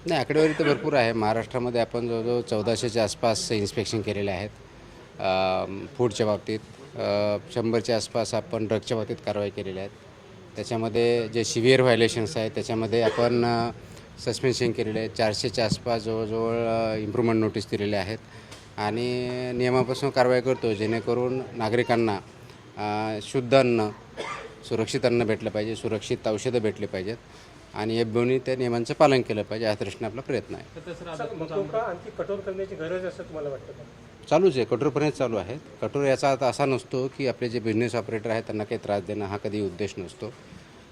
नाही, आकडेवारी तर भरपूर आहे. महाराष्ट्रामध्ये आपण जवळजवळ 1400च्या आसपास इन्स्पेक्शन केलेले आहेत. फूडच्या बाबतीत 100च्या आसपास आपण ड्रगच्या बाबतीत कारवाई केलेल्या आहेत. त्याच्यामध्ये जे सिव्हिअर व्हायलेशन्स आहेत त्याच्यामध्ये आपण सस्पेन्शन केलेले आहे. 400च्या आसपास जवळजवळ इम्प्रूव्हमेंट नोटीस दिलेल्या आहेत आणि नियमापासून कारवाई करतो जेणेकरून नागरिकांना शुद्ध अन्न, सुरक्षित अन्न भेटलं पाहिजे, सुरक्षित औषधं भेटली पाहिजेत आणि एफबीओनी त्या नियमांचं पालन केलं पाहिजे. या दृष्टीने आपला प्रयत्न आहे. आणखी कठोर करण्याची गरज असं तुम्हाला वाटतं का? चालूच आहे, कठोरपणे चालू आहेत. कठोर याचा अर्थ असा नसतो की आपले जे बिझनेस ऑपरेटर आहेत त्यांना काही त्रास देणं हा कधी उद्देश नसतो.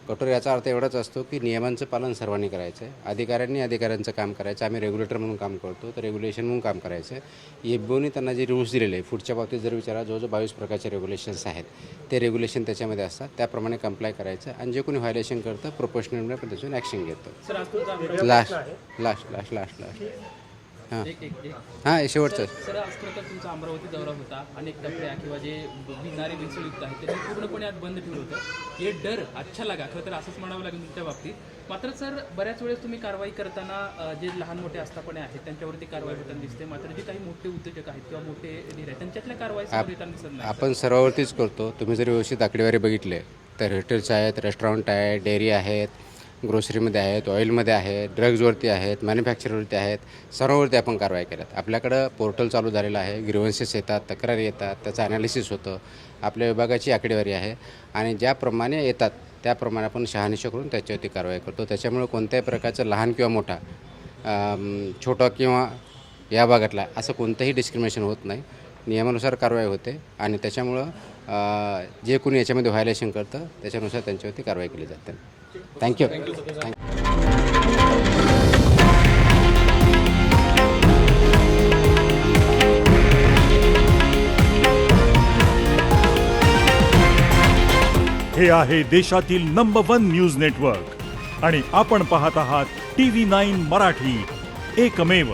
कठोर याचा अर्थ एवढाच असतो की नियमांचं पालन सर्वांनी करायचं आहे. अधिकाऱ्यांनी अधिकाऱ्यांचं काम करायचं. आम्ही रेग्युलेटर म्हणून काम करतो तर रेग्युलेशन म्हणून काम करायचं आहे. एफबीओनी त्यांना जे रूल्स दिलेले आहे फूडच्या बाबतीत जर विचारा जवळजवळ 22 प्रकारचे रेग्युलेशन्स आहेत. ते रेग्युलेशन त्याच्यामध्ये असतात, त्याप्रमाणे कंप्लाय करायचं आणि जे कोणी व्हायलेशन करतं प्रोपोर्शनल पद्धतीने ॲक्शन घेतं. लास्ट हां शेवटचं. सर, आज खरं तर तुमचा अमरावती दौरा होता. अनेक टपऱ्या किंवा जे भिजणारे भेसळयुक्त आहेत त्यांनी पूर्णपणे आज बंद ठेवलं होतं. हे डर अच्छा लागा, खरं तर असंच म्हणावं लागेल तुमच्या बाबतीत. मात्र सर, बऱ्याच वेळेस तुम्ही कारवाई करताना जे लहान मोठे आस्थापने आहेत त्यांच्यावरती कारवाई होताना दिसते. मात्र जे काही मोठे उद्योजक आहेत किंवा मोठे धीर आहेत त्यांच्यातल्या कारवाई समोर येताना दिसत नाही. आपण सर्वावरतीच करतो. तुम्ही जर व्यवस्थित आकडेवारी बघितले तर हॉटेल्स आहेत, रेस्टॉरंट आहे, डेअरी आहेत, ग्रोसरीमध्ये आहेत, ऑइलमध्ये आहेत, ड्रग्जवरती आहेत, मॅन्युफॅक्चरवरती आहेत, सर्वांवरती आपण कारवाई केल्यात. आपल्याकडं पोर्टल चालू झालेलं आहे. ग्रीव्हन्सेस येतात, तक्रारी येतात, त्याचं ॲनालिसिस होतं. आपल्या विभागाची आकडेवारी आहे आणि ज्याप्रमाणे येतात त्याप्रमाणे आपण शहानिशा करून त्याच्यावरती कारवाई करतो. त्याच्यामुळे कोणत्याही प्रकारचं लहान किंवा मोठा, छोटा किंवा या भागातला असं कोणतंही डिस्क्रिमिनेशन होत नाही. नियमानुसार कारवाई होते आणि त्याच्यामुळं जे कोणी याच्यामध्ये व्हायलेशन करतं त्याच्यानुसार त्यांच्यावरती कारवाई केली जाते. थँक्यू. हे आहे देशातील नंबर 1 न्यूज नेटवर्क आणि आपण पाहत आहात TV9 मराठी, एकमेव.